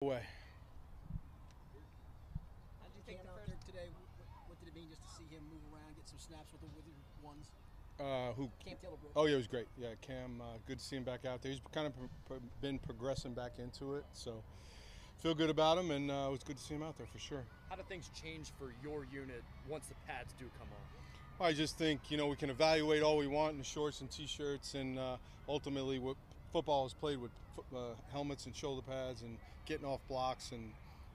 Way. How did you think out there today? What did it mean just to see him move around, get some snaps with your ones? Who? Cam Taylor-Britt. Oh yeah, it was great. Yeah, Cam. Good to see him back out there. He's kind of been progressing back into it, so feel good about him, and it was good to see him out there for sure. How do things change for your unit once the pads do come on? I just think we can evaluate all we want in the shorts and t-shirts, and ultimately what football is played with helmets and shoulder pads and getting off blocks and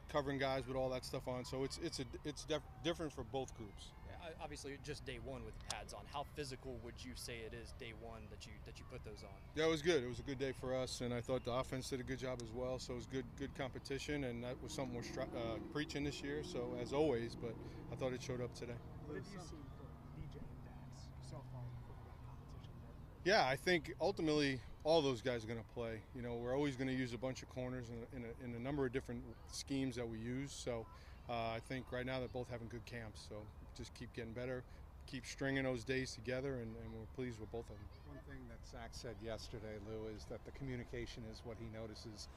covering guys with all that stuff on. So it's different for both groups. Yeah, obviously, just day one with the pads on. How physical would you say it is day one that you put those on? Yeah, it was good. It was a good day for us, and I thought the offense did a good job as well. So it was good competition, and that was something we're preaching this year. So as always, but I thought it showed up today. What have you seen from DJ and Dax so far for that competition there? Yeah, I think ultimately all those guys are going to play. We're always going to use a bunch of corners in a number of different schemes that we use. So I think right now they're both having good camps. So just keep getting better, keep stringing those days together, and we're pleased with both of them. One thing that Zach said yesterday, Lou, is that the communication is what he notices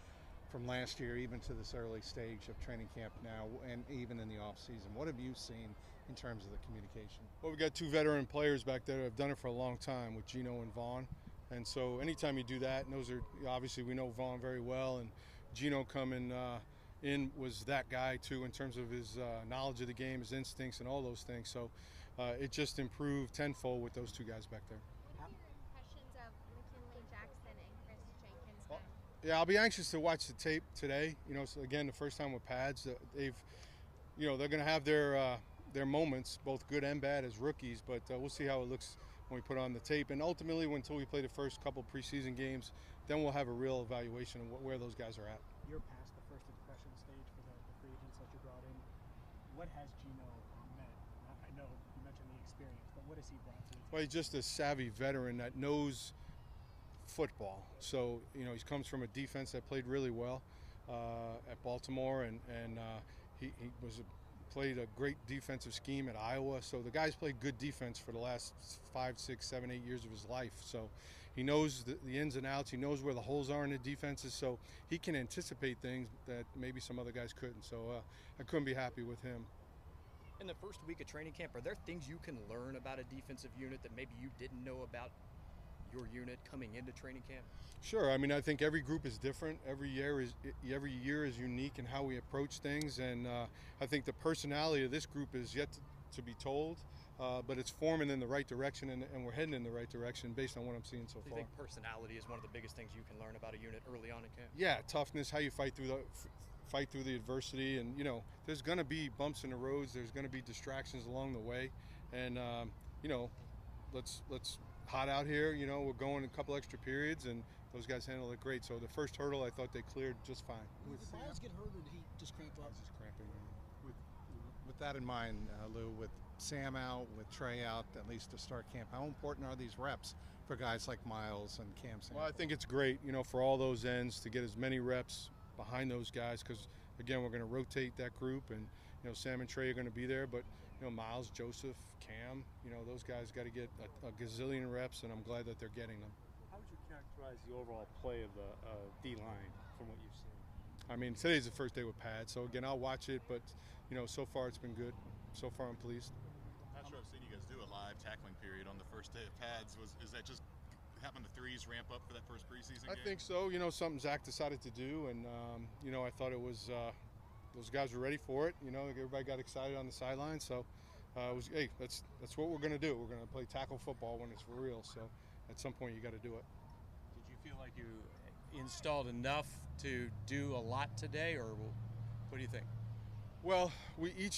from last year, even to this early stage of training camp now, and even in the off season. What have you seen in terms of the communication? Well, we got two veteran players back there that have done it for a long time with Gino and Vaughn. And so anytime you do that, and those are obviously we know Vaughn very well, and Gino coming in was that guy too in terms of his knowledge of the game, his instincts, and all those things. So it just improved tenfold with those two guys back there. What are your impressions of McKinley Jackson and Chris Jenkins? Well, yeah, I'll be anxious to watch the tape today. So again, the first time with pads, they're going to have their moments, both good and bad, as rookies. But we'll see how it looks when we put on the tape. And ultimately, until we play the first couple preseason games, then we'll have a real evaluation of where those guys are at. You're past the first impression stage for the free agents that you brought in. What has Gino meant? I know you mentioned the experience, but what has he brought to you? Well, he's just a savvy veteran that knows football. So, he comes from a defense that played really well at Baltimore, and he played a great defensive scheme at Iowa. So the guy's played good defense for the last 5, 6, 7, 8 years of his life. So he knows the ins and outs. He knows where the holes are in the defenses. So he can anticipate things that maybe some other guys couldn't. So I couldn't be happy with him. In the first week of training camp, are there things you can learn about a defensive unit that maybe you didn't know about your unit coming into training camp? Sure. I think every group is different. Every year is unique in how we approach things, and I think the personality of this group is yet to be told, but it's forming in the right direction, and we're heading in the right direction based on what I'm seeing so Do you far. think personality is one of the biggest things you can learn about a unit early on in camp? Yeah, toughness, how you fight through the adversity, and there's going to be bumps in the roads. There's going to be distractions along the way, and let's hot out here. We're going a couple extra periods, and those guys handled it great. So the first hurdle, I thought they cleared just fine. Did the balls get hurt, or did he just cramp I up? was just cramping. With that in mind, Lou, with Sam out, with Trey out, at least to start camp, how important are these reps for guys like Miles and Cam Sam? Well, I think it's great, for all those ends to get as many reps behind those guys, because again, we're going to rotate that group, and Sam and Trey are going to be there, but Miles, Joseph, Cam, those guys got to get a gazillion reps, and I'm glad that they're getting them. How would you characterize the overall play of the D-line from what you've seen? Today's the first day with pads, so again, I'll watch it, but so far it's been good. So far I'm pleased. Not sure I've seen you guys do a live tackling period on the first day of pads. Is that just having the threes ramp up for that first preseason game? I think so. Something Zach decided to do, and I thought it was those guys were ready for it. Everybody got excited on the sideline, so it was that's what we're going to do. We're going to play tackle football when it's for real. So at some point you got to do it. Did you feel like you installed enough to do a lot today, or what do you think? Well, we each